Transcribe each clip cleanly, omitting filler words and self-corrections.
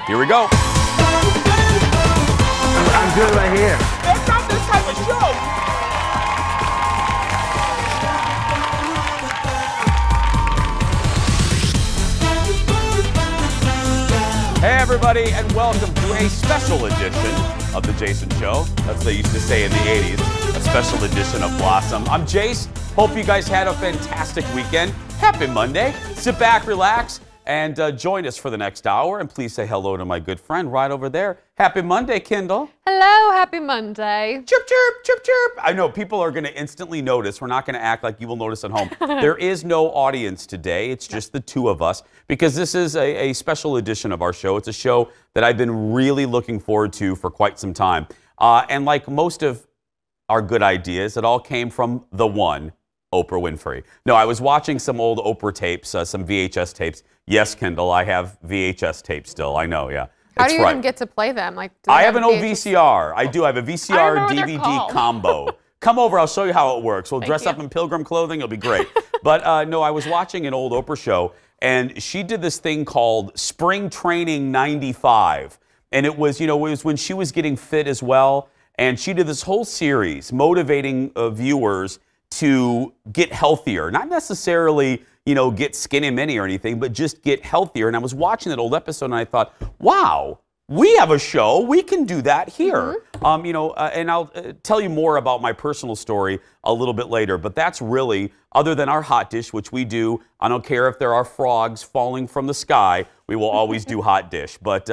Here we go. I'm good right here. That's not this type of show. Hey everybody, and welcome to a special edition of The Jason Show. That's what they used to say in the 80s, a special edition of Blossom. I'm Jace. Hope you guys had a fantastic weekend. Happy Monday. Sit back, relax, and join us for the next hour. And please say hello to my good friend right over there. Happy Monday, Kendall. Hello, happy Monday. Chirp, chirp, chirp, chirp. I know people are going to instantly notice. We're not going to act like you will notice at home. There is no audience today. It's just the two of us because this is a special edition of our show. It's a show that I've been really looking forward to for quite some time. And like most of our good ideas, it all came from the one, Oprah Winfrey. No, I was watching some old Oprah tapes, some VHS tapes. Yes, Kendall, I have VHS tapes still. I know, yeah. How do you even get to play them? Like, I have an old VCR. I do. I have a VCR DVD combo. Come over. I'll show you how it works. We'll dress up in pilgrim clothing. It'll be great. But no, I was watching an old Oprah show, and she did this thing called Spring Training 95. And it was, you know, it was when she was getting fit as well. And she did this whole series motivating viewers to get healthier. Not necessarily, you know, get skinny mini or anything, but just get healthier. And I was watching that old episode and I thought, wow, we have a show. We can do that here. You know, and I'll tell you more about my personal story a little bit later. But that's really, other than our hot dish, which we do, I don't care if there are frogs falling from the sky, we will always do hot dish. But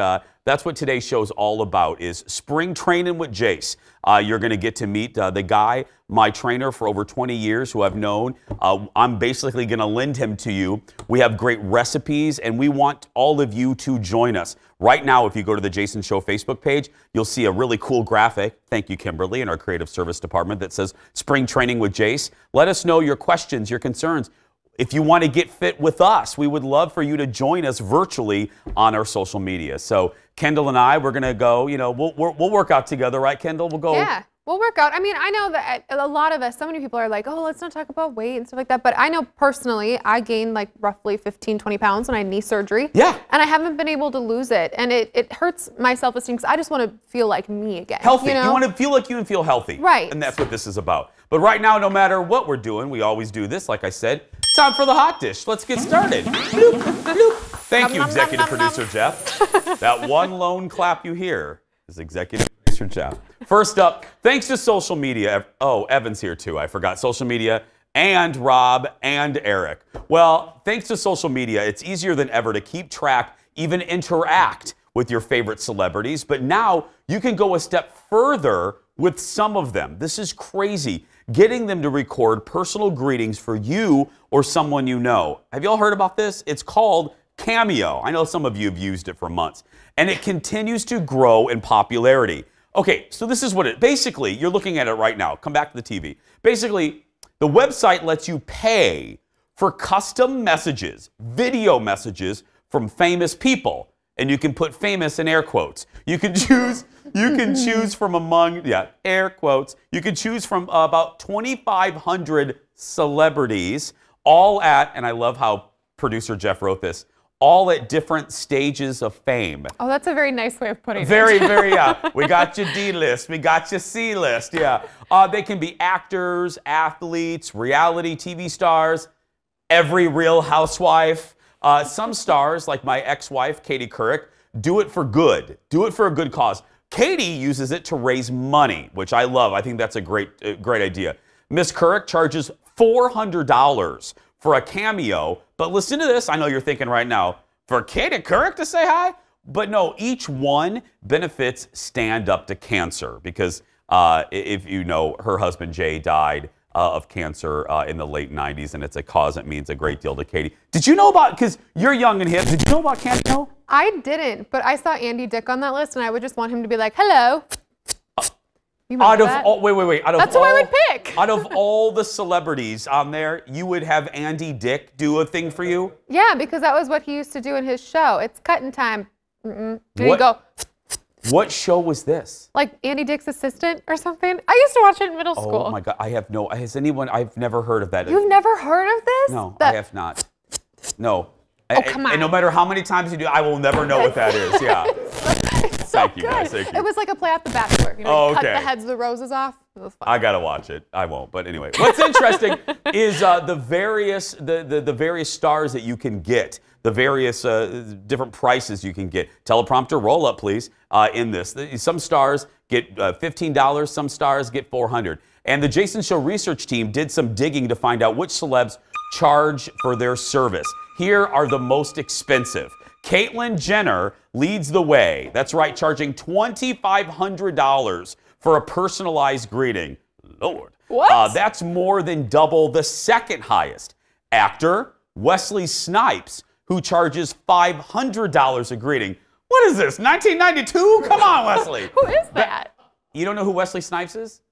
that's what today's show is all about, is spring training with Jace. You're going to get to meet the guy, my trainer for over 20 years, who I've known. I'm basically going to lend him to you. We have great recipes, and we want all of you to join us. Right now, if you go to the Jason Show Facebook page, you'll see a really cool graphic. Thank you, Kimberly, in our creative service department, that says Spring Training with Jace. Let us know your questions, your concerns. If you want to get fit with us, we would love for you to join us virtually on our social media. So Kendall and I, we're going to go, you know, we'll work out together, right, Kendall? We'll go. Yeah, we'll work out. I mean, I know that a lot of us, so many people are like, oh, let's not talk about weight and stuff like that. But I know personally, I gained like roughly 15, 20 pounds when I had knee surgery. Yeah. And I haven't been able to lose it. And it hurts my self-esteem because I just want to feel like me again. Healthy. You know? You want to feel like you and feel healthy. Right. And that's what this is about. But right now, no matter what we're doing, we always do this, like I said. Time for the hot dish. Let's get started. Bloop, bloop. Thank you, executive producer Jeff. That one lone clap you hear is executive producer Jeff. First up, thanks to social media. Oh, Evan's here too. I forgot social media. And Rob and Eric. Well, thanks to social media, it's easier than ever to keep track, even interact with your favorite celebrities. But now you can go a step further with some of them. This is crazy. Getting them to record personal greetings for you or someone you know. Have you all heard about this? It's called Cameo. I know some of you have used it for months. And it continues to grow in popularity. Okay, so this is what it, basically, you're looking at it right now. Come back to the TV. Basically, the website lets you pay for custom messages, video messages from famous people. And you can put famous in air quotes. You can choose from among, air quotes. You can choose from about 2,500 celebrities, all at, and I love how producer Jeff wrote this, all at different stages of fame. Oh, that's a very nice way of putting it. Very, yeah. We got your D-list, we got your C-list, yeah. They can be actors, athletes, reality TV stars, every Real Housewife. Some stars, like my ex-wife, Katie Couric, do it for good. Do it for a good cause. Katie uses it to raise money, which I love. I think that's a great idea. Miss Couric charges $400 for a cameo. But listen to this. I know you're thinking right now, for Katie Couric to say hi? But no, each one benefits Stand Up to Cancer. Because if you know, her husband, Jay, died of cancer in the late 90s, and it's a cause that means a great deal to Katie. Did you know about, because you're young and hip, did you know about Cameo? I didn't, but I saw Andy Dick on that list, and I would just want him to be like, hello. You out of that? All, wait. That's who I would pick. Out of all the celebrities on there, you would have Andy Dick do a thing for you? Yeah, because that was what he used to do in his show. It's cutting time. There you go. What show was this? Like Andy Dick's assistant or something? I used to watch it in middle school. Oh my God, has anyone, I've never heard of that. You've never heard of this? No, I have not. No. Oh, come on. And no matter how many times you do, I will never know what that is. Yeah. So Thank you, good. guys. Thank you. It was like a play off The Bachelor. You know, cut the heads of the roses off. It was fun. I gotta watch it. I won't, but anyway. What's interesting is the various stars that you can get, the various different prices you can get. Teleprompter, roll up, please. In this, some stars get $15. Some stars get $400. And the Jason Show research team did some digging to find out which celebs charge for their service. Here are the most expensive. Caitlyn Jenner leads the way. That's right, charging $2,500 for a personalized greeting. Lord. What? That's more than double the second highest. Actor Wesley Snipes, who charges $500 a greeting. What is this, 1992? Come on, Wesley. Who is that? You don't know who Wesley Snipes is?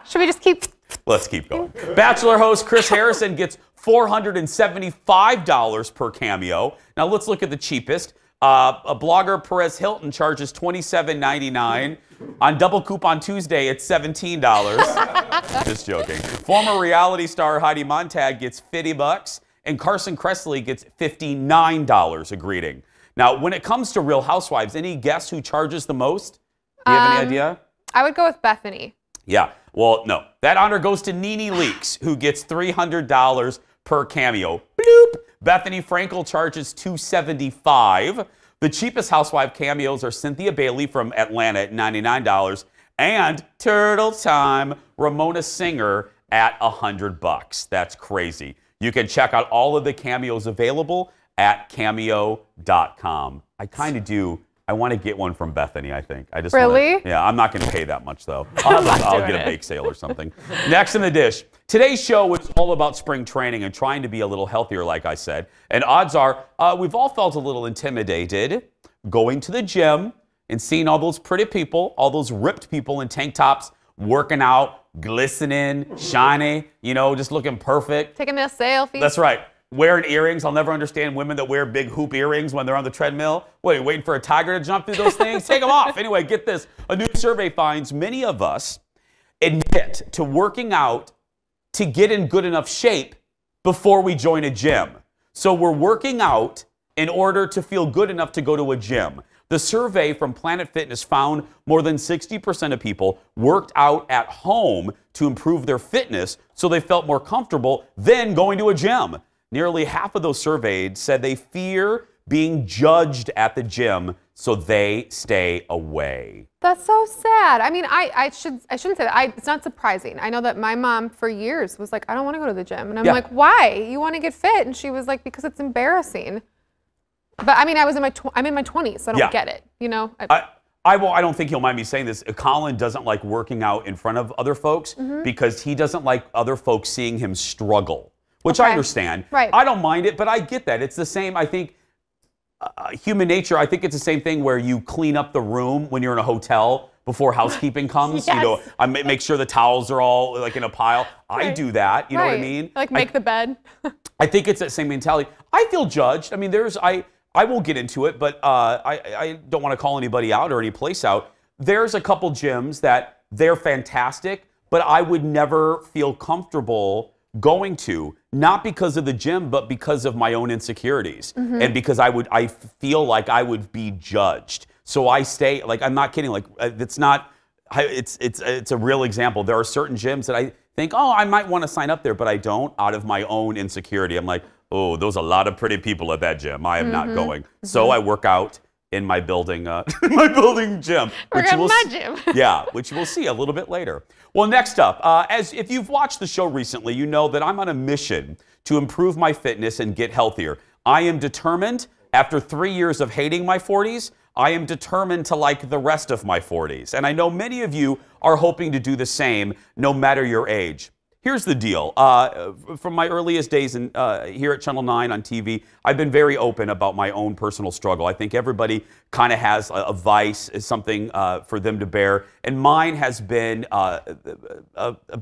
Should we just keep... Let's keep going. Bachelor host Chris Harrison gets $475 per cameo. Now let's look at the cheapest. A blogger, Perez Hilton, charges $27.99. On Double Coupon Tuesday, it's $17. Just joking. Former reality star Heidi Montag gets $50, and Carson Kressley gets $59 a greeting. Now, when it comes to Real Housewives, any guess who charges the most? Do you have any idea? I would go with Bethany. Yeah. Well, no. That honor goes to Nene Leakes, who gets $300 per cameo. Bloop. Bethany Frankel charges $275. The cheapest housewife cameos are Cynthia Bailey from Atlanta at $99 and Turtle Time Ramona Singer at $100. That's crazy. You can check out all of the cameos available at cameo.com. I kind of do. I want to get one from Bethany, I think. I just Really? Yeah, I'm not going to pay that much, though. I'll get a bake sale or something. Next in the dish. Today's show is all about spring training and trying to be a little healthier, like I said. And odds are we've all felt a little intimidated going to the gym and seeing all those pretty people, all those ripped people in tank tops, working out, glistening, shiny, you know, just looking perfect. Taking their selfies. That's right. Wearing earrings. I'll never understand women that wear big hoop earrings when they're on the treadmill. What, are you waiting for a tiger to jump through those things? Take them off. Anyway, get this. A new survey finds many of us admit to working out to get in good enough shape before we join a gym. So we're working out in order to feel good enough to go to a gym. The survey from Planet Fitness found more than 60% of people worked out at home to improve their fitness so they felt more comfortable than going to a gym. Nearly half of those surveyed said they fear being judged at the gym, so they stay away. That's so sad. I mean, I shouldn't say that. It's not surprising. I know that my mom for years was like, I don't want to go to the gym. And I'm like, why? You want to get fit? And she was like, because it's embarrassing. But I mean, I'm in my 20s, so I don't get it. You know? I don't think he'll mind me saying this. Colin doesn't like working out in front of other folks because he doesn't like other folks seeing him struggle. Which I understand. Right. I don't mind it, but I get that. It's the same, I think, human nature. I think it's the same thing where you clean up the room when you're in a hotel before housekeeping comes. Yes. You know, I make sure the towels are all like in a pile. Right. I do that. You know what I mean? Like make the bed. I think it's that same mentality. I feel judged. I mean, I won't get into it, but I don't want to call anybody out or any place out. There's a couple gyms that they're fantastic, but I would never feel comfortable going to, not because of the gym, but because of my own insecurities. And because I feel like I would be judged. So I stay, like, I'm not kidding. Like, it's a real example. There are certain gyms that I think, oh, I might want to sign up there, but I don't, out of my own insecurity. I'm like, oh, there's a lot of pretty people at that gym. I am not going. So I work out in my building, gym. Yeah, which we'll see a little bit later. Well, next up, as if you've watched the show recently, you know that I'm on a mission to improve my fitness and get healthier. I am determined, after 3 years of hating my 40s, I am determined to like the rest of my 40s. And I know many of you are hoping to do the same, no matter your age. Here's the deal. From my earliest days here at Channel 9 on TV, I've been very open about my own personal struggle. I think everybody kind of has a vice, something for them to bear. And mine has been a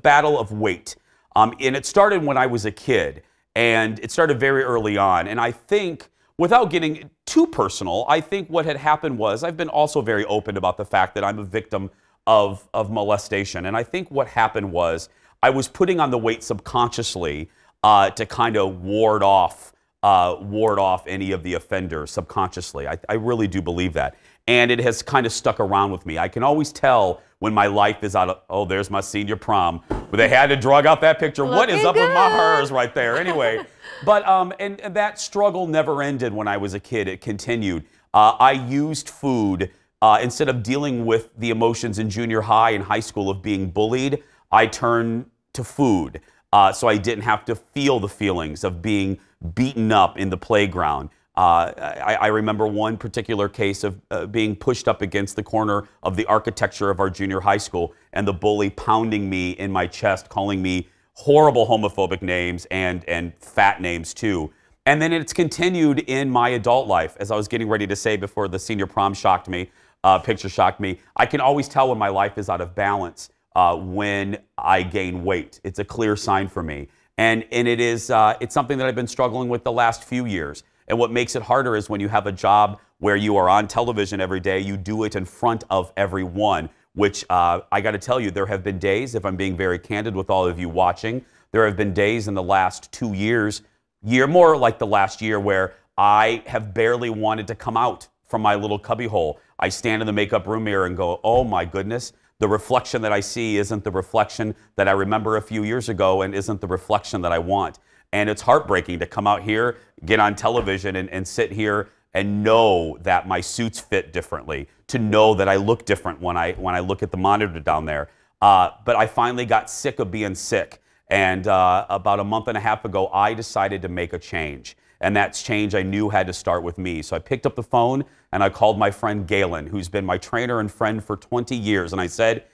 battle of weight. And it started when I was a kid. And it started very early on. And I think, without getting too personal, I think what had happened was, I've been also very open about the fact that I'm a victim of molestation. And I think what happened was, I was putting on the weight subconsciously to kind of ward off any of the offenders subconsciously. I really do believe that. And it has kind of stuck around with me. I can always tell when my life is out of, oh, there's my senior prom. But they had to drug out that picture. What is up with my hers right there? Anyway, but and that struggle never ended when I was a kid. It continued. I used food instead of dealing with the emotions in junior high and high school of being bullied. I turned to food so I didn't have to feel the feelings of being beaten up in the playground. I remember one particular case of being pushed up against the corner of the architecture of our junior high school and the bully pounding me in my chest, calling me horrible homophobic names and fat names too. And then it's continued in my adult life. As I was getting ready to say before the senior prom shocked me, picture shocked me, I can always tell when my life is out of balance when I gain weight. It's a clear sign for me. And it is it's something that I've been struggling with the last few years. And what makes it harder is when you have a job where you are on television every day, you do it in front of everyone, which I got to tell you, there have been days, if I'm being very candid with all of you watching, there have been days in the last 2 years, more like the last year, where I have barely wanted to come out from my little cubbyhole. I stand in the makeup room mirror and go, oh my goodness, the reflection that I see isn't the reflection that I remember a few years ago and isn't the reflection that I want. And it's heartbreaking to come out here, get on television and sit here and know that my suits fit differently, to know that I look different when I look at the monitor down there. But I finally got sick of being sick. And about a month and a half ago, I decided to make a change. And that change I knew had to start with me. So I picked up the phone and I called my friend Galen, who's been my trainer and friend for 20 years. And I said,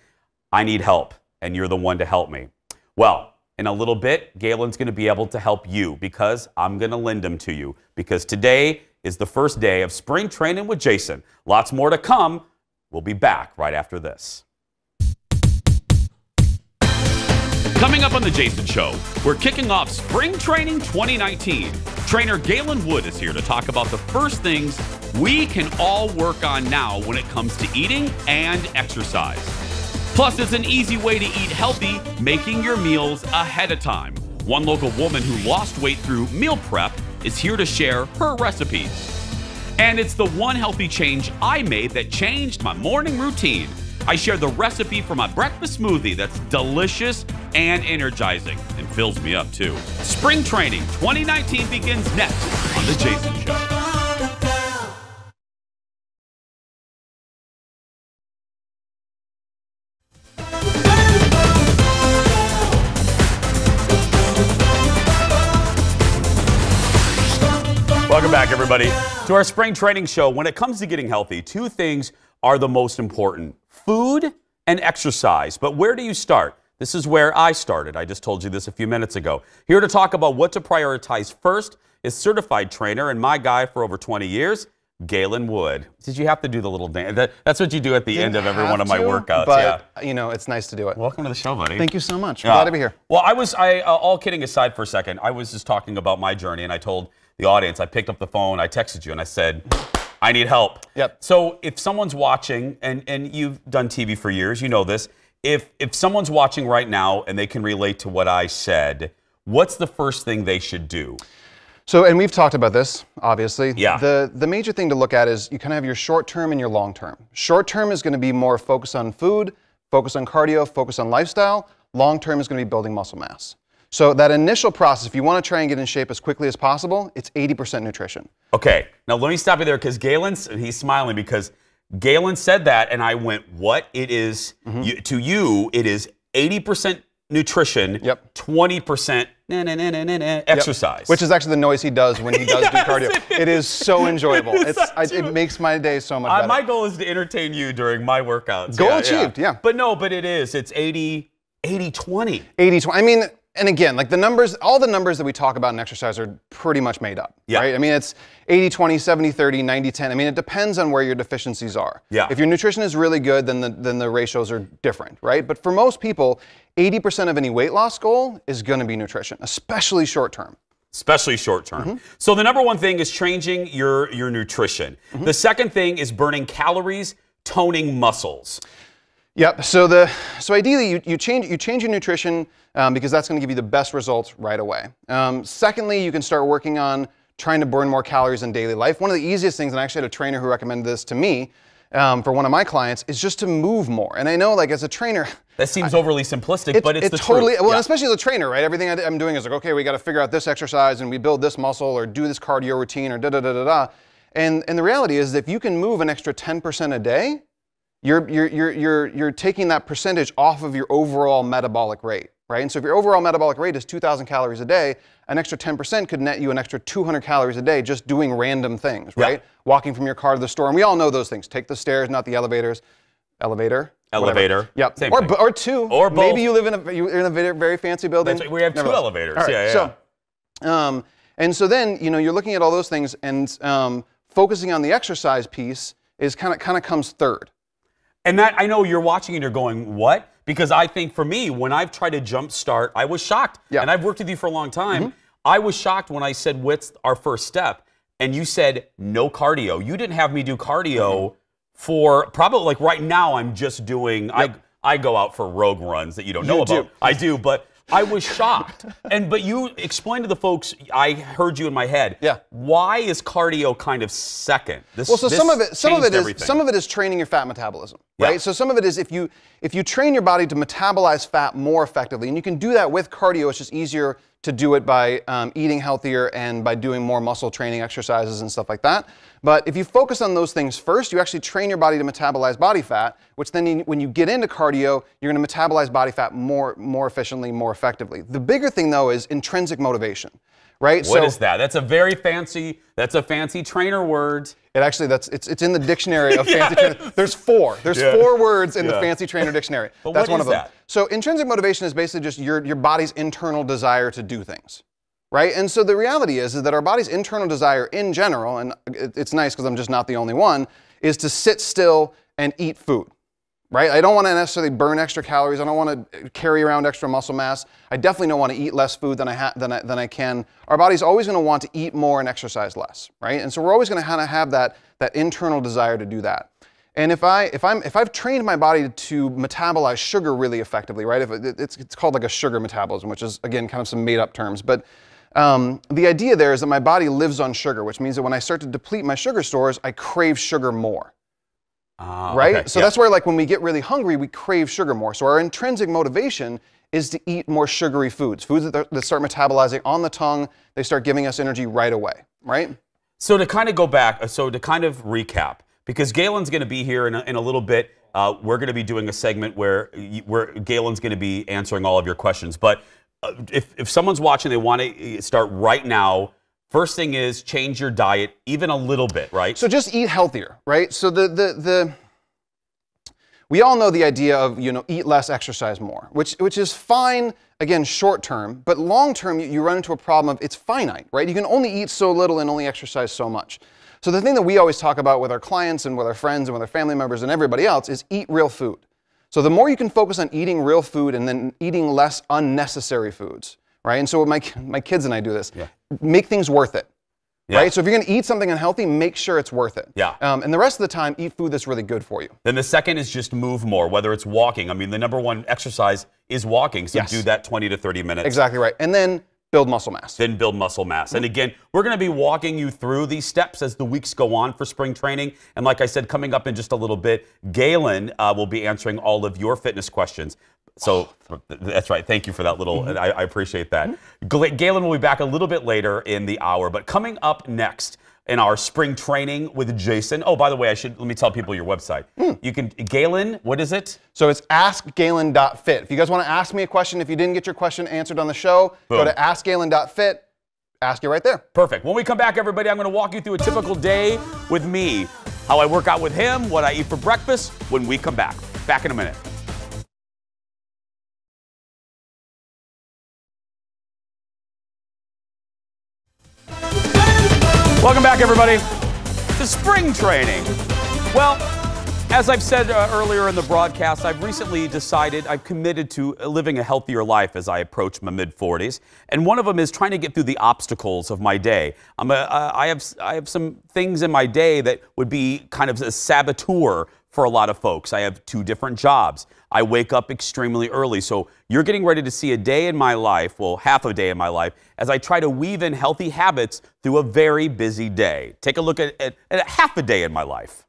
I need help, and you're the one to help me. Well, in a little bit, Galen's going to be able to help you because I'm going to lend him to you. Because today is the first day of spring training with Jason. Lots more to come. We'll be back right after this. Coming up on The Jason Show, we're kicking off Spring Training 2019. Trainer Galen Wood is here to talk about the first things we can all work on now when it comes to eating and exercise. Plus, it's an easy way to eat healthy, making your meals ahead of time. One local woman who lost weight through meal prep is here to share her recipes. And it's the one healthy change I made that changed my morning routine. I share the recipe for my breakfast smoothie that's delicious and energizing and fills me up too. Spring Training 2019 begins next on The Jason Show. Welcome back, everybody, to our spring training show. When it comes to getting healthy, two things are the most important: food and exercise. But where do you start? This is where I started. I just told you this a few minutes ago. Here to talk about what to prioritize first is certified trainer and my guy for over 20 years, Galen Wood. Did you have to do the little dance? That's what you do at the end of every one of my workouts. But, you know, it's nice to do it. Welcome to the show, buddy. Thank you so much. Glad to be here. Well, all kidding aside for a second, I was just talking about my journey, and I told the audience, I picked up the phone, I texted you, and I said, I need help. Yep. So if someone's watching, and you've done TV for years, you know this, if someone's watching right now and they can relate to what I said, what's the first thing they should do? So, and we've talked about this, obviously. Yeah. The major thing to look at is you kind of have your short term and your long term. Short term is going to be more focused on food, focus on cardio, focus on lifestyle. Long term is going to be building muscle mass. So that initial process, if you want to try and get in shape as quickly as possible, it's 80% nutrition. Okay, now let me stop you there because he's smiling because Galen said that and I went, what? It is, to you, it is 80% nutrition, 20% exercise. Yep. Which is actually the noise he does when he does do cardio. It is so enjoyable. It makes my day so much better. My goal is to entertain you during my workouts. Goal achieved, yeah. But no, but it is. It's 80-20. 80-20. I mean, and again, like the numbers, all the numbers that we talk about in exercise are pretty much made up, right? I mean, it's 80-20, 70-30, 90-10. I mean, it depends on where your deficiencies are. Yeah. If your nutrition is really good, then the ratios are different, right? But for most people, 80% of any weight loss goal is going to be nutrition, especially short term. Especially short term. So the number one thing is changing your nutrition. The second thing is burning calories, toning muscles. Yep. So ideally you change your nutrition because that's going to give you the best results right away. Secondly, you can start working on trying to burn more calories in daily life. One of the easiest things, and I actually had a trainer who recommended this to me for one of my clients, is just to move more. And I know, like, as a trainer, that seems overly simplistic, but it's the totally truth. well, Yeah. especially as a trainer, right? Everything I'm doing is like, okay, we got to figure out this exercise and we build this muscle or do this cardio routine or da da da da da. And the reality is, if you can move an extra 10% a day, you're taking that percentage off of your overall metabolic rate, right? And so if your overall metabolic rate is 2,000 calories a day, an extra 10% could net you an extra 200 calories a day just doing random things, right? Yeah. Walking from your car to the store, and we all know those things. Take the stairs, not the elevators. Elevator. Yep. Same thing. Or two. Or both. Maybe you live in a very fancy building. We have two elevators. Right. Yeah. And so then, you're looking at all those things, and focusing on the exercise piece is kind of comes third. And that, I know you're watching and you're going, what? Because I think for me, when I've tried to jumpstart, I was shocked. Yeah. And I've worked with you for a long time. Mm-hmm. I was shocked when I said, what's our first step? And you said, no cardio. You didn't have me do cardio for probably, like right now, I'm just doing, I go out for rogue runs that you don't know about. I do, but I was shocked. But you explained to the folks, I heard you in my head. Yeah. Why is cardio kind of second? Some of it is training your fat metabolism, right? Yeah. So some of it is if you train your body to metabolize fat more effectively, and you can do that with cardio. It's just easier to do it by eating healthier and by doing more muscle training exercises and stuff like that. But if you focus on those things first, you actually train your body to metabolize body fat, which then when you get into cardio, you're going to metabolize body fat more efficiently, more effectively. The bigger thing, though, is intrinsic motivation, right? What is that? That's a fancy trainer word. It actually, it's in the dictionary of fancy trainer. There's four words in the fancy trainer dictionary. But that's what one is of them. That? So intrinsic motivation is basically just your body's internal desire to do things, right? And so the reality is that our body's internal desire in general, and it's nice because I'm just not the only one, is to sit still and eat food. Right? I don't want to necessarily burn extra calories. I don't want to carry around extra muscle mass. I definitely don't want to eat less food than I can. Our body's always going to want to eat more and exercise less, right? And so we're always going to kind of have that internal desire to do that. And if I've trained my body to metabolize sugar really effectively, right? It's called like a sugar metabolism, which is again kind of some made up terms, but the idea there is that my body lives on sugar, which means that when I start to deplete my sugar stores, I crave sugar more. Right? Okay. So that's where, like, when we get really hungry, we crave sugar more. So our intrinsic motivation is to eat more sugary foods that start metabolizing on the tongue. They start giving us energy right away, right? So to kind of go back, to kind of recap, because Galen's going to be here in a little bit. We're going to be doing a segment where Galen's going to be answering all of your questions. But if someone's watching, they want to start right now. First thing is change your diet even a little bit, right? So just eat healthier, right? So we all know the idea of, eat less, exercise more, which is fine, again, short term, but long term you run into a problem of it's finite, right? You can only eat so little and only exercise so much. So the thing that we always talk about with our clients and with our friends and with our family members and everybody else is eat real food. So the more you can focus on eating real food and then eating less unnecessary foods, right? And so my kids and I do this. Yeah. Make things worth it, right? So if you're going to eat something unhealthy, make sure it's worth it. Yeah. And the rest of the time, eat food that's really good for you. Then the second is just move more, whether it's walking. I mean, the number one exercise is walking, so do that 20 to 30 minutes. Exactly right. And then build muscle mass. Then build muscle mass. And again, we're going to be walking you through these steps as the weeks go on for spring training. And like I said, coming up in just a little bit, Galen will be answering all of your fitness questions. So that's right. Thank you for that little, and I appreciate that. Galen will be back a little bit later in the hour, but coming up next in our spring training with Jason. Oh, by the way, let me tell people your website. You can, Galen, what is it? So it's askgalen.fit. If you guys want to ask me a question, if you didn't get your question answered on the show, go to askgalen.fit. Ask it right there. Perfect. When we come back, everybody, I'm going to walk you through a typical day with me, how I work out with him, what I eat for breakfast when we come back. Back in a minute. Welcome back, everybody, to spring training. Well, as I've said earlier in the broadcast, I've recently decided I've committed to living a healthier life as I approach my mid-40s. And one of them is trying to get through the obstacles of my day. I have some things in my day that would be kind of a saboteur for a lot of folks. I have 2 different jobs. I wake up extremely early. So you're getting ready to see a day in my life, well, half a day in my life, as I try to weave in healthy habits through a very busy day. Take a look at half a day in my life.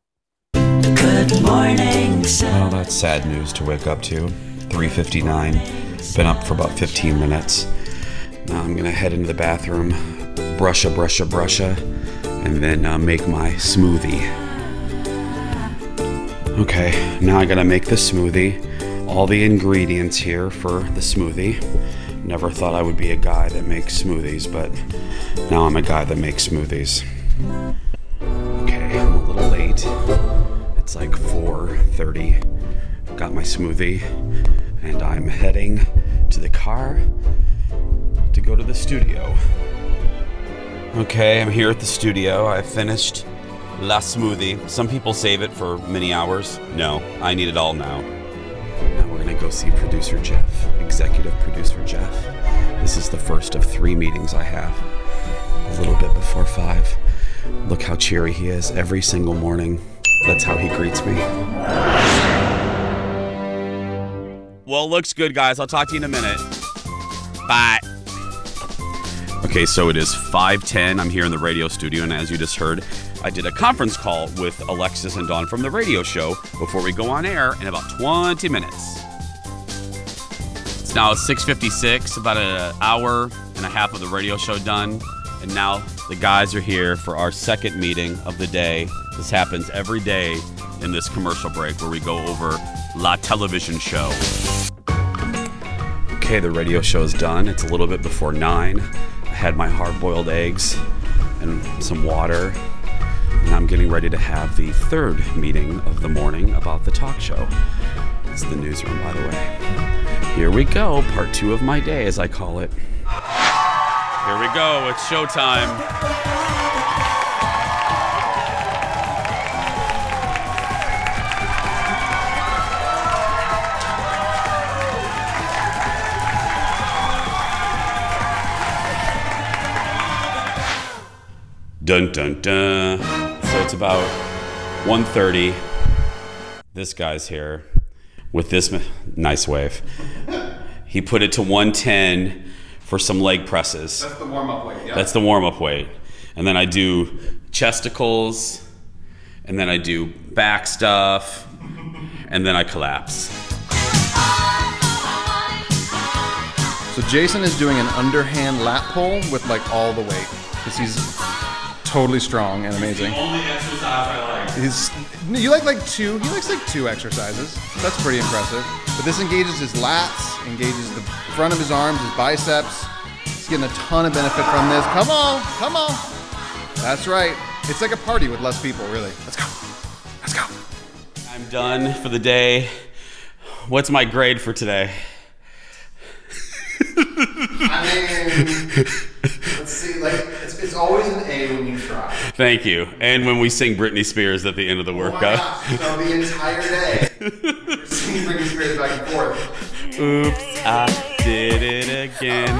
Good morning, Well, that's sad news to wake up to. 3:59. Been up for about 15 minutes. Now I'm gonna head into the bathroom, brusha, and then make my smoothie. Okay, now I gotta make the smoothie. All the ingredients here for the smoothie. Never thought I would be a guy that makes smoothies, but now I'm a guy that makes smoothies. Okay, I'm a little late. It's like 4:30. Got my smoothie, and I'm heading to the car to go to the studio. Okay, I'm here at the studio. I finished la smoothie. Some people save it for many hours. No, I need it all now. Now we're gonna go see producer Jeff, executive producer Jeff. This is the first of 3 meetings I have. A little bit before 5. Look how cheery he is every single morning. That's how he greets me. Well, looks good, guys. I'll talk to you in a minute. Bye. Okay, so it is 5:10. I'm here in the radio studio, and as you just heard, I did a conference call with Alexis and Dawn from the radio show before we go on air in about 20 minutes. It's now 6:56, about an hour and a half of the radio show done, and now the guys are here for our second meeting of the day. This happens every day in this commercial break where we go over La Television Show. Okay, the radio show's done. It's a little bit before 9. I had my hard-boiled eggs and some water, and I'm getting ready to have the third meeting of the morning about the talk show. It's the newsroom, by the way. Here we go, part 2 of my day, as I call it. Here we go, it's showtime. Dun, dun, dun. So it's about 1:30. This guy's here with this nice wave. He put it to 110 for some leg presses. That's the warm-up weight, yeah. That's the warm-up weight. And then I do chesticles, and then I do back stuff, and then I collapse. So Jason is doing an underhand lat pull with like all the weight, because he's totally strong and amazing. The only exercise I like. You like two? He likes like 2 exercises. That's pretty impressive. But this engages his lats, engages the front of his arms, his biceps. He's getting a ton of benefit from this. Come on, come on. That's right. It's like a party with less people, really. Let's go. Let's go. I'm done for the day. What's my grade for today? I mean, let's see, like, it's always an A when you try. Thank you. And when we sing Britney Spears at the end of the workout. Oh my gosh, so the entire day, we're singing Britney Spears back and forth. Oops, I did it again.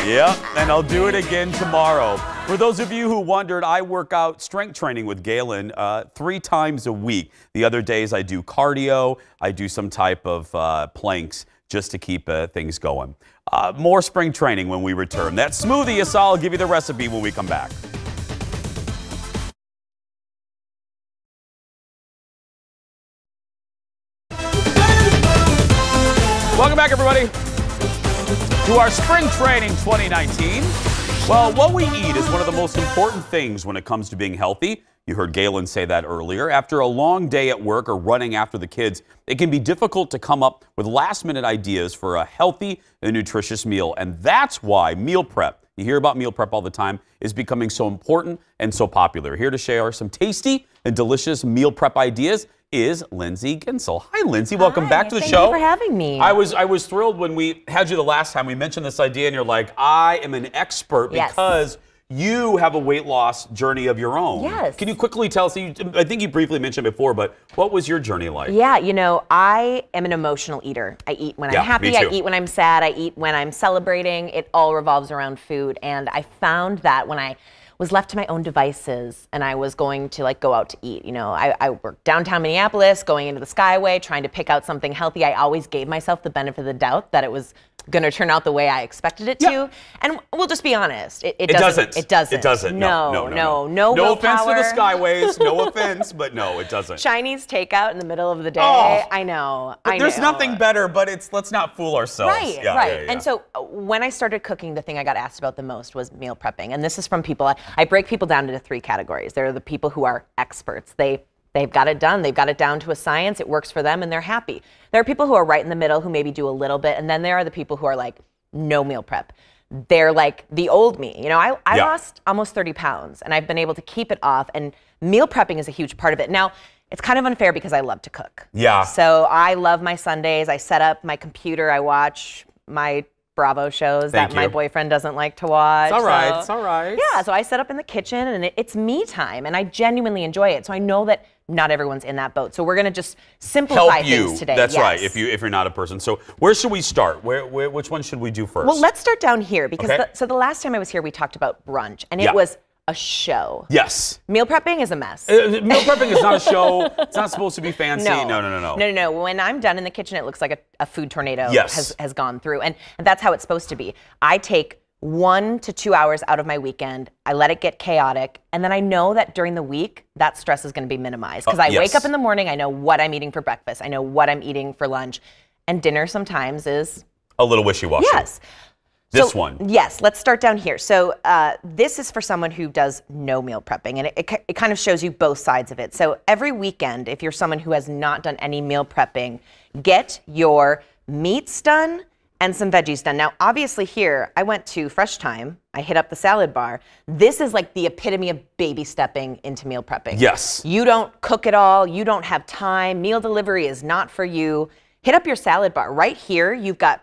Yep, and I'll do it again tomorrow. For those of you who wondered, I work out strength training with Galen 3 times a week. The other days I do cardio, I do some type of planks just to keep things going. More spring training when we return. That smoothie is all. I'll give you the recipe when we come back. Welcome back, everybody, to our spring training 2019. Well, what we eat is one of the most important things when it comes to being healthy. You heard Galen say that earlier. After a long day at work or running after the kids, it can be difficult to come up with last-minute ideas for a healthy and nutritious meal. And that's why meal prep, you hear about meal prep all the time, is becoming so important and so popular. Here to share some tasty and delicious meal prep ideas is Lindsay Ginsel. Hi, Lindsay. Welcome back to the show. Thank you for having me. I was thrilled when we had you the last time. We mentioned this idea, and you're like, I am an expert because you have a weight loss journey of your own. Yes. Can you quickly tell us, I think you briefly mentioned before, but what was your journey like? Yeah, you know, I am an emotional eater. I eat when I'm happy, I eat when I'm sad, I eat when I'm celebrating. It all revolves around food. And I found that when I was left to my own devices and I was going to like go out to eat, I worked downtown Minneapolis, going into the Skyway, trying to pick out something healthy. I always gave myself the benefit of the doubt that it was going to turn out the way I expected it to. And we'll just be honest, it doesn't. It doesn't. It doesn't. No offense to the Skyways. No offense, but no, it doesn't. Chinese takeout in the middle of the day. I know. There's nothing better, but let's not fool ourselves. Right, right. And so when I started cooking, the thing I got asked about the most was meal prepping. And this is from people, I break people down into 3 categories. There are the people who are experts. They've got it done. They've got it down to a science. It works for them and they're happy. There are people who are right in the middle who maybe do a little bit. And then there are the people who are like, no meal prep. They're like the old me. I lost almost 30 pounds and I've been able to keep it off. And meal prepping is a huge part of it. Now, it's kind of unfair because I love to cook. Yeah. So I love my Sundays. I set up my computer. I watch my Bravo shows that my boyfriend doesn't like to watch. It's all right. It's all right. Yeah, so I set up in the kitchen and it's me time and I genuinely enjoy it. So I know that not everyone's in that boat. So we're going to just simplify things today. That's right, if you're not a person. So where should we start? Which one should we do first? Well, let's start down here because so the last time I was here, we talked about brunch and it was a show. Yes. Meal prepping is a mess. Meal prepping is not a show. It's not supposed to be fancy. No. When I'm done in the kitchen, it looks like a food tornado has gone through. And that's how it's supposed to be. I take 1 to 2 hours out of my weekend. I let it get chaotic. And then I know that during the week, that stress is going to be minimized. Because I wake up in the morning, I know what I'm eating for breakfast. I know what I'm eating for lunch. And dinner sometimes is a little wishy-washy. Yes. This one. Yes, let's start down here. So this is for someone who does no meal prepping, and it kind of shows you both sides of it. So every weekend, if you're someone who has not done any meal prepping, get your meats done and some veggies done. Now, obviously here, I went to Fresh Time. I hit up the salad bar. This is like the epitome of baby stepping into meal prepping. Yes. You don't cook it all. You don't have time. Meal delivery is not for you. Hit up your salad bar. Right here, you've got,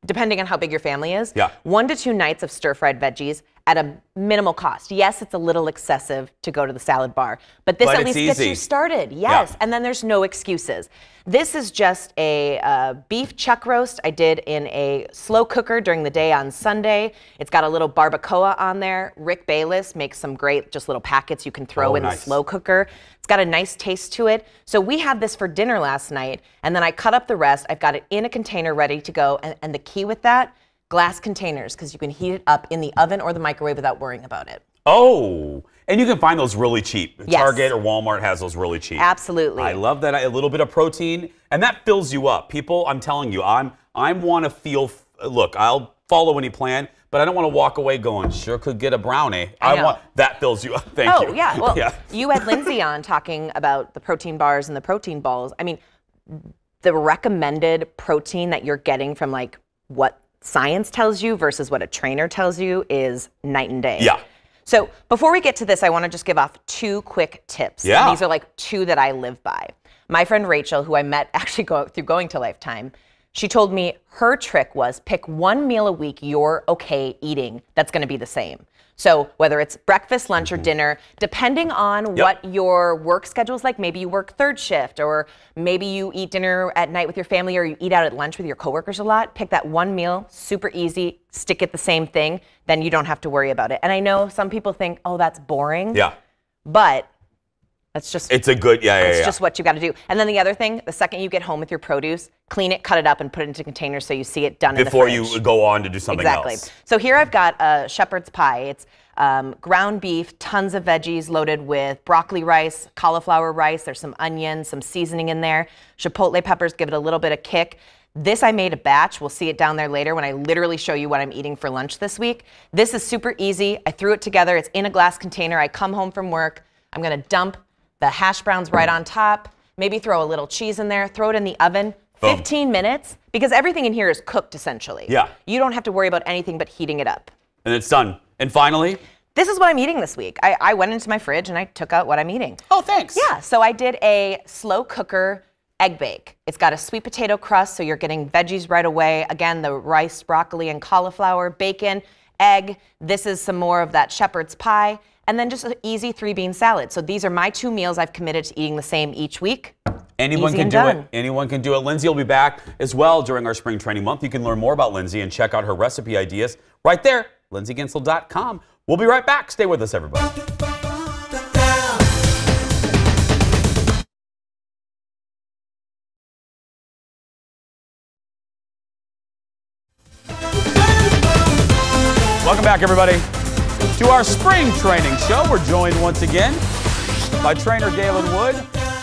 depending on how big your family is, 1 to 2 nights of stir-fried veggies at a minimal cost. Yes, it's a little excessive to go to the salad bar, but this at least gets you started. Yes, and then there's no excuses. This is just a beef chuck roast I did in a slow cooker during the day on Sunday. It's got a little barbacoa on there. Rick Bayless makes some great just little packets you can throw in the slow cooker. It's got a nice taste to it. So we had this for dinner last night, and then I cut up the rest. I've got it in a container ready to go, and the key with that, glass containers, because you can heat it up in the oven or the microwave without worrying about it. Oh, and you can find those really cheap. Target or Walmart has those really cheap. Absolutely. I love that. A little bit of protein, and that fills you up. People, I'm telling you, I want to feel, look, I'll follow any plan, but I don't want to walk away going, sure could get a brownie. That fills you up. Thank you. Oh, yeah. Well, you had Lindsay on talking about the protein bars and the protein balls. I mean, the recommended protein that you're getting from like what science tells you versus what a trainer tells you is night and day. Yeah. So before we get to this, I want to just give off 2 quick tips. Yeah. And these are like 2 that I live by. My friend Rachel, who I met actually through Going to Lifetime, she told me her trick was pick 1 meal a week you're okay eating that's going to be the same. So whether it's breakfast, lunch, or dinner, depending on what your work schedule is like, maybe you work 3rd shift, or maybe you eat dinner at night with your family, or you eat out at lunch with your coworkers a lot, pick that 1 meal, super easy, stick it the same thing, then you don't have to worry about it. And I know some people think, oh, that's boring. Yeah. But that's just, it's a good, it's just what you got to do. And then the other thing, the second you get home with your produce, clean it, cut it up, and put it into containers so you see it done before in the fridge. you go on to do something else. So here I've got a shepherd's pie. It's ground beef, tons of veggies loaded with broccoli rice, cauliflower rice. There's some onions, some seasoning in there. Chipotle peppers give it a little bit of kick. This I made a batch. We'll see it down there later when I literally show you what I'm eating for lunch this week. This is super easy. I threw it together. It's in a glass container. I come home from work. I'm going to dump the hash browns right on top, maybe throw a little cheese in there, throw it in the oven, 15 minutes, because everything in here is cooked essentially. Yeah. You don't have to worry about anything but heating it up. And it's done. And finally? This is what I'm eating this week. I went into my fridge and I took out what I'm eating. Oh, thanks. Yeah, so I did a slow cooker egg bake. It's got a sweet potato crust, so you're getting veggies right away. Again, the rice, broccoli, and cauliflower, bacon, egg. This is some more of that shepherd's pie. And then just an easy 3-bean salad. So these are my 2 meals I've committed to eating the same each week. Anyone can do it. Anyone can do it. Lindsay will be back as well during our spring training month. You can learn more about Lindsay and check out her recipe ideas right there, lindsayginsel.com. We'll be right back. Stay with us, everybody. Welcome back, everybody, to our spring training show. We're joined once again by trainer Galen Wood.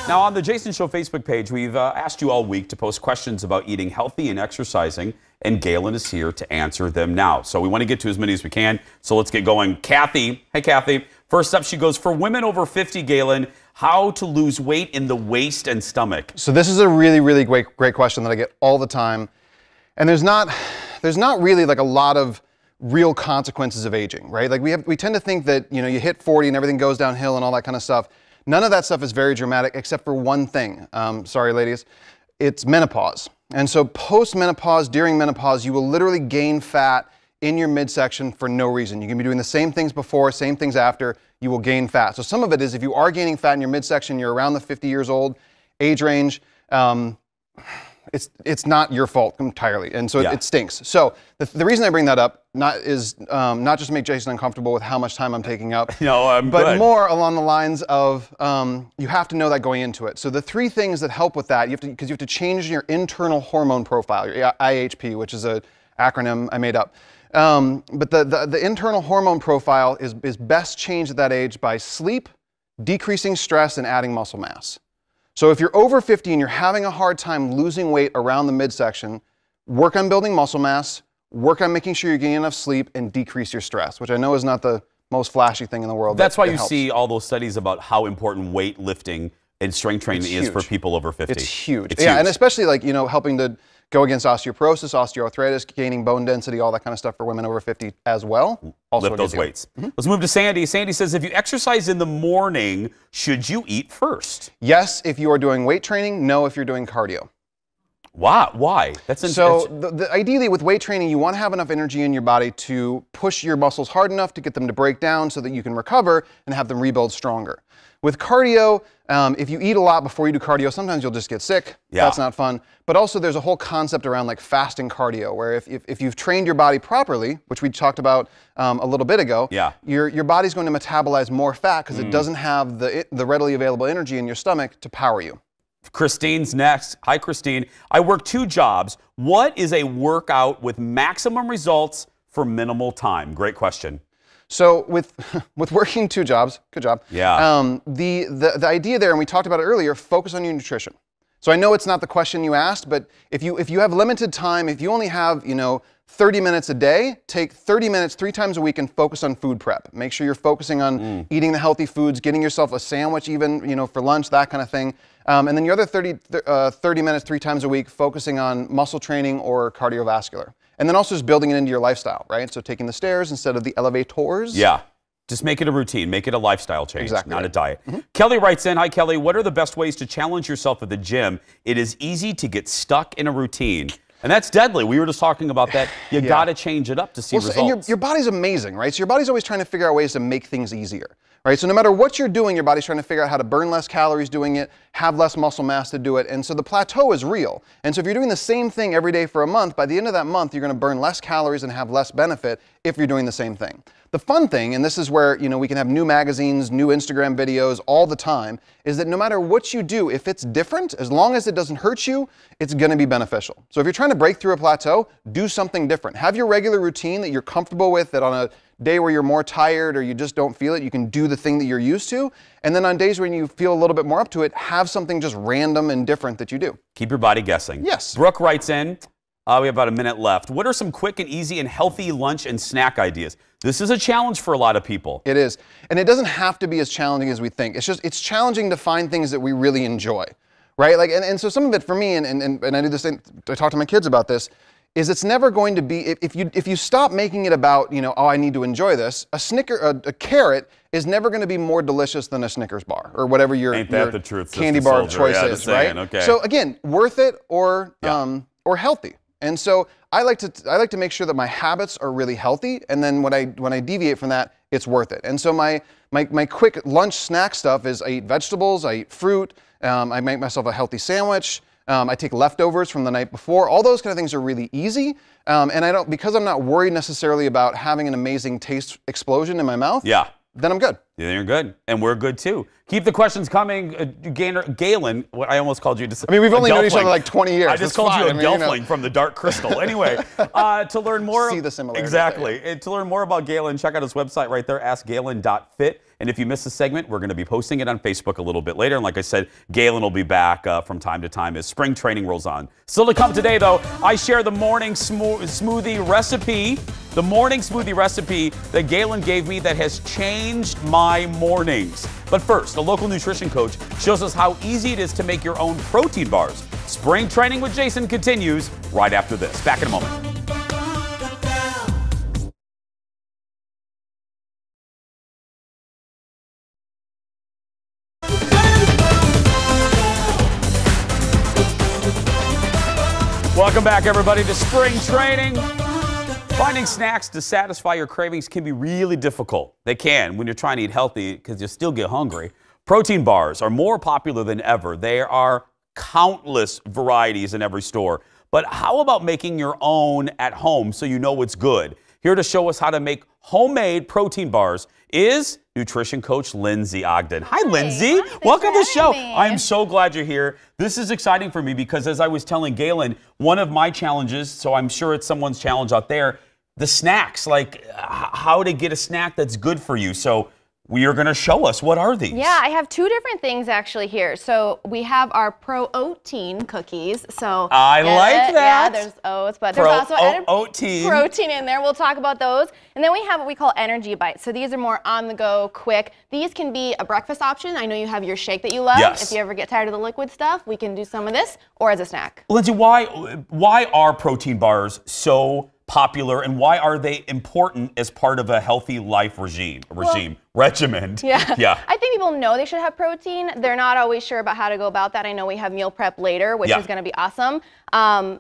Now, on the Jason Show Facebook page, we've asked you all week to post questions about eating healthy and exercising, and Galen is here to answer them now. So we want to get to as many as we can, so let's get going. Kathy, hey Kathy. First up, she goes, for women over 50, Galen, how to lose weight in the waist and stomach? So this is a really, really great question that I get all the time. And there's not really like a lot of real consequences of aging, right? Like we tend to think that, you hit 40 and everything goes downhill and all that kind of stuff. None of that stuff is very dramatic except for one thing. Sorry, ladies. It's menopause. And so post-menopause, during menopause, you will literally gain fat in your midsection for no reason. You can be doing the same things before, same things after, you will gain fat. So some of it is if you are gaining fat in your midsection, you're around the 50 years old age range, it's not your fault entirely, and so it stinks. So the reason I bring that up not just to make Jason uncomfortable with how much time I'm taking up, but more along the lines of you have to know that going into it. So the three things that help with that, because you have to change your internal hormone profile, your IHP, which is an acronym I made up. But the internal hormone profile is best changed at that age by sleep, decreasing stress, and adding muscle mass. So if you're over 50 and you're having a hard time losing weight around the midsection, work on building muscle mass, work on making sure you're getting enough sleep, and decrease your stress, which I know is not the most flashy thing in the world. That's why you see all those studies about how important weight lifting and strength training is for people over 50. It's huge. Yeah, and especially like, helping to go against osteoporosis, osteoarthritis, gaining bone density, all that kind of stuff for women over 50 as well. Also lift those weights. Let's move to Sandy. Sandy says, if you exercise in the morning, should you eat first? Yes, if you are doing weight training. No, if you're doing cardio. Wow. Why? Ideally with weight training, you want to have enough energy in your body to push your muscles hard enough to get them to break down so that you can recover and have them rebuild stronger. With cardio, if you eat a lot before you do cardio, sometimes you'll just get sick. Yeah. That's not fun. But also there's a whole concept around like fasting cardio, where if you've trained your body properly, which we talked about a little bit ago, your body's going to metabolize more fat because it doesn't have the readily available energy in your stomach to power you. Christine's next. Hi, Christine. I work 2 jobs. What is a workout with maximum results for minimal time? Great question. So with working 2 jobs, good job. Yeah. The idea there, and we talked about it earlier, focus on your nutrition. So I know it's not the question you asked, but if you have limited time, if you only have 30 minutes a day, take 30 minutes 3 times a week and focus on food prep. Make sure you're focusing on eating the healthy foods, getting yourself a sandwich even for lunch, that kind of thing. And then your other 30 minutes 3 times a week focusing on muscle training or cardiovascular. And then also just building it into your lifestyle, right? So taking the stairs instead of the elevators. Yeah. Just make it a routine. Make it a lifestyle change, not a diet. Mm-hmm. Kelly writes in, hi, Kelly. What are the best ways to challenge yourself at the gym? It is easy to get stuck in a routine. And that's deadly. We were just talking about that. You got to change it up to see results. And your body's amazing, right? So your body's always trying to figure out ways to make things easier, right? So no matter what you're doing, your body's trying to figure out how to burn less calories doing it, have less muscle mass to do it. And so the plateau is real. And so if you're doing the same thing every day for a month, by the end of that month, you're going to burn less calories and have less benefit if you're doing the same thing. The fun thing, and this is where we can have new magazines, new Instagram videos all the time, is that no matter what you do, if it's different, as long as it doesn't hurt you, it's going to be beneficial. So if you're trying to break through a plateau, do something different. Have your regular routine that you're comfortable with, that on a day where you're more tired or you just don't feel it, you can do the thing that you're used to. And then on days when you feel a little bit more up to it, have something just random and different that you do. Keep your body guessing. Yes. Brooke writes in, we have about a minute left. What are some quick and easy and healthy lunch and snack ideas? This is a challenge for a lot of people. It is. And it doesn't have to be as challenging as we think. It's challenging to find things that we really enjoy, right? Like, and so some of it for me, and I do this thing, I talk to my kids about this, is it's never going to be, if you stop making it about, oh, I need to enjoy this, a carrot is never going to be more delicious than a Snickers bar or whatever your candy bar of choice is, right? Okay. So again, worth it or healthy. And so I like to make sure that my habits are really healthy, and then when I deviate from that, it's worth it. And so my quick lunch snack stuff is I eat vegetables, I eat fruit, I make myself a healthy sandwich, I take leftovers from the night before. All those kind of things are really easy. And because I'm not worried necessarily about having an amazing taste explosion in my mouth, then I'm good. Then you're good. And we're good too. Keep the questions coming. Galen, what I almost called you. We've only known each other like 20 years. I just called you a Gelfling from the Dark Crystal. Anyway, to learn more. See the similarities. Exactly. And to learn more about Galen, check out his website right there, askgalen.fit. And if you missed the segment, we're going to be posting it on Facebook a little bit later. And like I said, Galen will be back from time to time as spring training rolls on. Still to come today, though, I share the morning smoothie recipe. The morning smoothie recipe that Galen gave me that has changed my mornings. But first, a local nutrition coach shows us how easy it is to make your own protein bars. Spring training with Jason continues right after this. Back in a moment. Welcome back, everybody, to spring training. Finding snacks to satisfy your cravings can be really difficult. They can when you're trying to eat healthy because you still get hungry. Protein bars are more popular than ever. There are countless varieties in every store. But how about making your own at home so you know it's good? Here to show us how to make homemade protein bars is nutrition coach Lindsay Ogden. Hi, Lindsay. Welcome to the show. I'm so glad you're here. This is exciting for me because as I was telling Galen, one of my challenges, so I'm sure it's someone's challenge out there, the snacks, like how to get a snack that's good for you. So you're going to show us. What are these? Yeah, I have two different things actually here. So we have our pro-oat-teen cookies. So I like that. Yeah, there's oats, but there's also added protein in there. We'll talk about those. And then we have what we call energy bites. So these are more on the go, quick. These can be a breakfast option. I know you have your shake that you love. Yes. If you ever get tired of the liquid stuff, we can do some of this, or as a snack. Lindsay, why are protein bars so popular, and why are they important as part of a healthy life regimen? Yeah. I think people know they should have protein. They're not always sure about how to go about that. I know we have meal prep later, which is going to be awesome.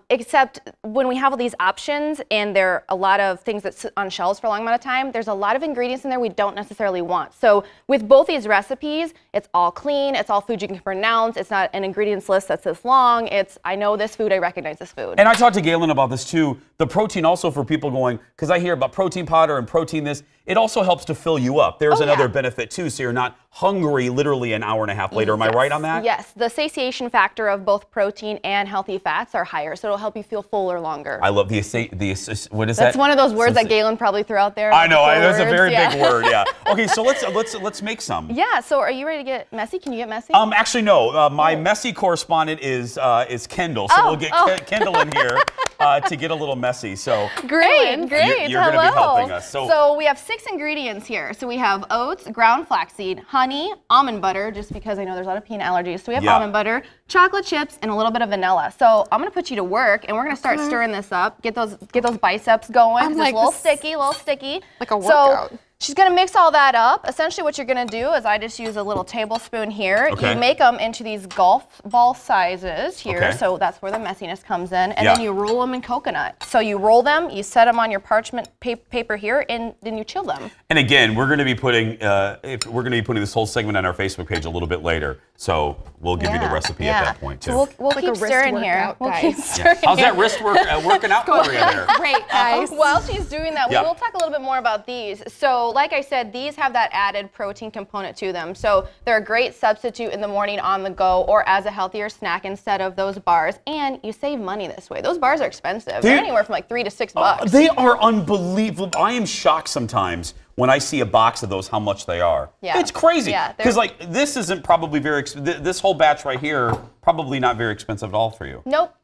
Except when we have all these options and there are a lot of things that sit on shelves for a long amount of time, there's a lot of ingredients in there we don't necessarily want. So with both these recipes, it's all clean, it's all food you can pronounce, it's not an ingredients list that's this long, it's I know this food, I recognize this food. And I talked to Galen about this too. The protein also for people going, because I hear about protein powder and protein this, it also helps to fill you up. There's another benefit too, so you're not hungry literally an hour and a half later. Am I right on that? Yes, the satiation factor of both protein and healthy fats are higher, so it'll help you feel fuller longer. I love what is that? That's one of those words that Galen probably threw out there. I know, that's a very big word, yeah. Okay, so let's make some. Yeah, so are you ready to get messy? Can you get messy? Actually no, my messy correspondent is Kendall, so we'll get Kendall in here to get a little messy. So great. You're going to be helping us. So we have 6 ingredients here. So we have oats, ground flaxseed, honey, almond butter, just because I know there's a lot of peanut allergies. So we have almond butter, chocolate chips, and a little bit of vanilla. So I'm going to put you to work, and we're going to start stirring this up. Get those biceps going. It's a little sticky. Like a workout. So she's going to mix all that up. Essentially what you're going to do is I just use a little tablespoon here. You make them into these golf ball sizes here. So that's where the messiness comes in. And then you roll them in coconut. So you roll them, you set them on your parchment paper here, and then you chill them. And again, we're going to be putting this whole segment on our Facebook page a little bit later. So we'll give you the recipe at that point too. So we'll keep stirring here. How's that wrist working out for you there? Great, guys. While she's doing that, we will talk a little bit more about these. So like I said, these have that added protein component to them. So they're a great substitute in the morning on the go or as a healthier snack instead of those bars. And you save money this way. Those bars are expensive. They're anywhere from like $3 to $6. They are unbelievable. I am shocked sometimes when I see a box of those, how much they are. Yeah. It's crazy. Because like this isn't probably this whole batch right here, probably not very expensive at all for you. Nope.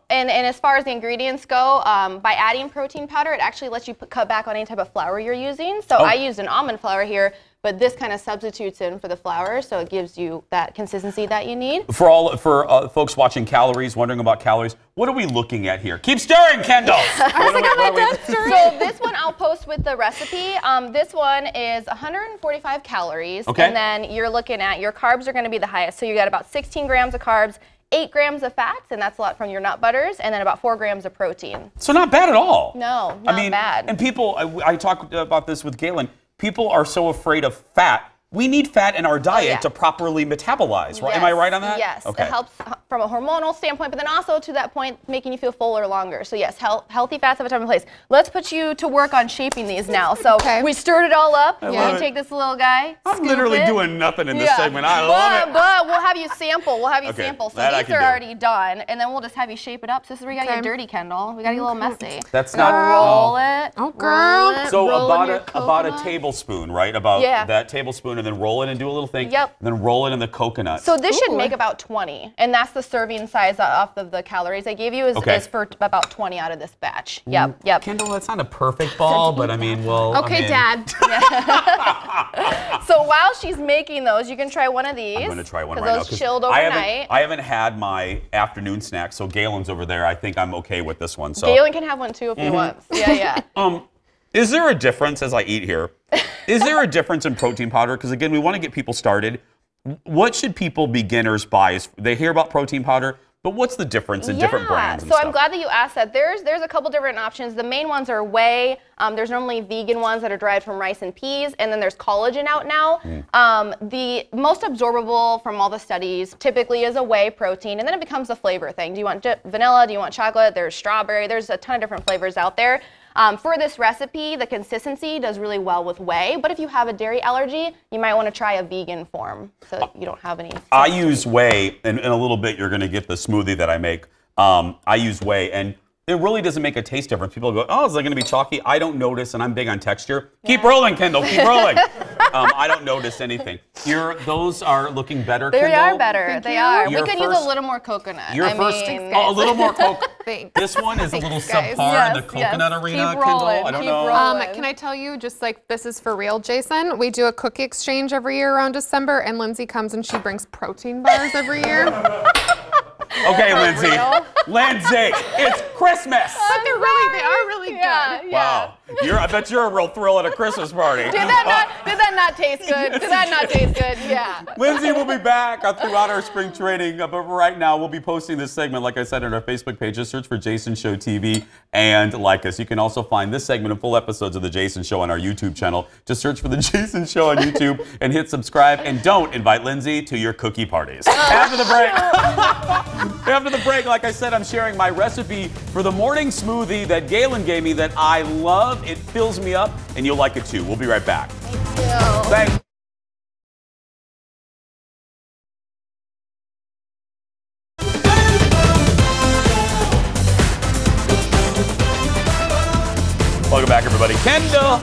And as far as the ingredients go, by adding protein powder, it actually lets you cut back on any type of flour you're using. So I used an almond flour here, but this kind of substitutes in for the flour, so it gives you that consistency that you need. For folks watching calories, wondering about calories, what are we looking at here? Keep stirring, Kendall. So this one I'll post with the recipe. This one is 145 calories, and then you're looking at your carbs are going to be the highest. So you got about 16 grams of carbs, 8 grams of fats, and that's a lot from your nut butters, and then about 4 grams of protein. So not bad at all. No, not bad. And people, I talked about this with Galen, people are so afraid of fat we need fat in our diet to properly metabolize, right? Yes. Am I right on that? Yes. Okay. It helps from a hormonal standpoint, but then also to that point, making you feel fuller longer. So yes, healthy fats have a time and place. Let's put you to work on shaping these now. So we stirred it all up. You take this little guy. I'm literally doing nothing in this segment. I love it. But we'll have you sample. We'll have you sample. So that these are already done, and then we'll just have you shape it up. So this is where you gotta get dirty, Kendall. We gotta get a little messy. That's not roll it. Oh, girl. So about a tablespoon, right? About that tablespoon, and then roll it and do a little thing. Yep. And then roll it in the coconut. So this should make about 20, and that's the serving size off of the calories I gave you is for about 20 out of this batch. Yep. Kendall, that's not a perfect ball, but I mean, well. Okay, Dad. So while she's making those, you can try one of these. I'm going to try one right now. Those chilled overnight. I haven't had my afternoon snack, so Galen's over there. I think I'm okay with this one. So Galen can have one too if he wants. Yeah. Is there a difference as I eat here? Is there a difference in protein powder? Because again, we want to get people started. What should beginners buy? They hear about protein powder, but what's the difference in different brands and so stuff? I'm glad that you asked that. There's a couple different options. The main ones are whey. There's normally vegan ones that are derived from rice and peas, and then there's collagen out now. The most absorbable from all the studies typically is a whey protein, and then it becomes a flavor thing. Do you want vanilla? Do you want chocolate? There's strawberry. There's a ton of different flavors out there. For this recipe, the consistency does really well with whey, but if you have a dairy allergy, you might want to try a vegan form so you don't have any. I use whey, and in a little bit you're going to get the smoothie that I make. I use whey, and it really doesn't make a taste difference. People go, oh, is it going to be chalky? I don't notice, and I'm big on texture. Keep rolling, Kendall, keep rolling. I don't notice anything. Those are looking better, Kendall. They are better. They are. We could use a little more coconut. A little more coconut. Thanks. This one is a little subpar in the coconut arena, Kendall. I don't know. Can I tell you, just like this is for real, Jason? We do a cookie exchange every year around December, and Lindsay comes and she brings protein bars every year. Okay, Lindsay. Lindsay, it's Christmas. But they are really good. Wow. I bet you're a real thrill at a Christmas party. Did that not taste good? Did that not taste good? Yeah. Lindsay will be back throughout our spring training, but right now we'll be posting this segment, like I said, on our Facebook page. Just search for Jason Show TV and like us. You can also find this segment and full episodes of The Jason Show on our YouTube channel. Just search for The Jason Show on YouTube and hit subscribe. And don't invite Lindsay to your cookie parties. After the break, like I said, I'm sharing my recipe for the morning smoothie that Galen gave me that I love. It fills me up, and you'll like it too. We'll be right back. Thank you. Thanks. Welcome back, everybody. Kendall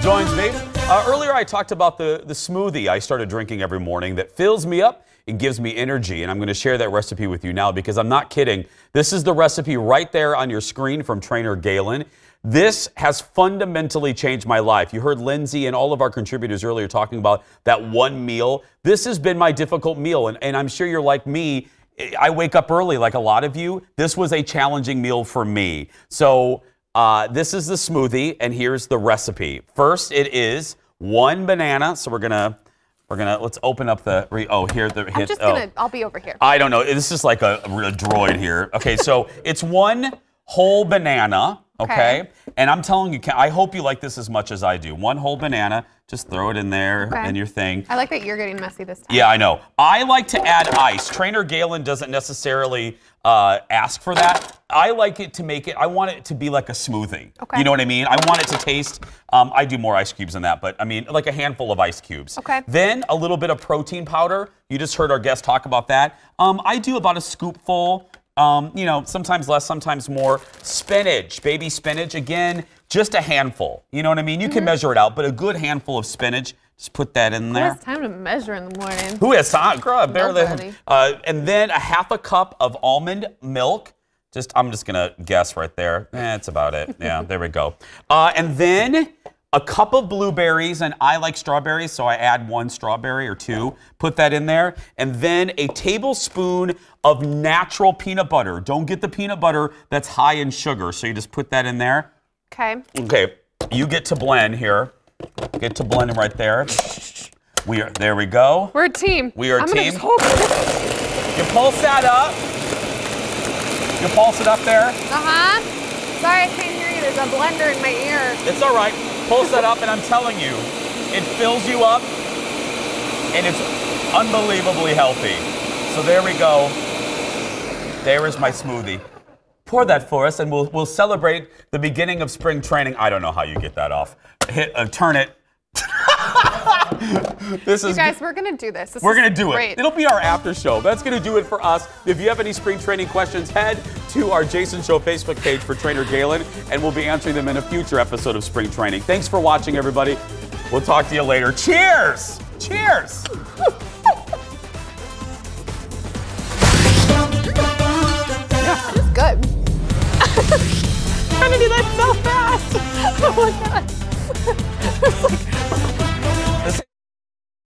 joins me. Earlier, I talked about the smoothie I started drinking every morning that fills me up and gives me energy, and I'm going to share that recipe with you now because I'm not kidding. This is the recipe right there on your screen from trainer Galen. This has fundamentally changed my life. You heard Lindsay and all of our contributors earlier talking about that one meal. This has been my difficult meal, and I'm sure you're like me. I wake up early like a lot of you. This was a challenging meal for me. So this is the smoothie, and here's the recipe. First, it is 1 banana. So let's open up I'll be over here. I don't know. This is like a droid here. Okay, so it's 1 whole banana. Okay. And I'm telling you, I hope you like this as much as I do. 1 whole banana. Just throw it in there in your thing. I like that you're getting messy this time. Yeah, I know. I like to add ice. Trainer Galen doesn't necessarily ask for that. I like it to make it, I want it to be like a smoothie. Okay. You know what I mean? I want it to taste, I do more ice cubes than that, but I mean like a handful of ice cubes. Okay. Then a little bit of protein powder. You just heard our guest talk about that. I do about a scoopful. Sometimes less, sometimes more. Spinach, baby spinach, again, just a handful. You know what I mean? You can measure it out, but a good handful of spinach, just put that in there. Who has time to measure in the morning? Who has time? Girl, barely. Nobody. And then a 1/2 cup of almond milk. I'm just going to guess right there. That's about it. Yeah, there we go. And then a cup of blueberries, and I like strawberries, so I add 1 strawberry or 2. Put that in there. And then a tablespoon of natural peanut butter. Don't get the peanut butter that's high in sugar, so you just put that in there. Okay. Okay, you get to blend here. Get to blend right there. There we go. We're a team. We are a team. Just hold it. You pulse that up. You pulse it up there. Sorry, I can't hear you. There's a blender in my ear. It's all right. Pulse that up, and I'm telling you, it fills you up. and it's unbelievably healthy. So there we go. There is my smoothie. Pour that for us, and we'll celebrate the beginning of spring training. I don't know how you get that off. Turn it. You guys, we're gonna do this. We're gonna do great. it. It'll be our after show. That's gonna do it for us. If you have any spring training questions, head to our Jason Show Facebook page for Trainer Galen, and we'll be answering them in a future episode of Spring Training. Thanks for watching, everybody. We'll talk to you later. Cheers! Cheers! Good. I'm trying to do that so fast. Oh my God.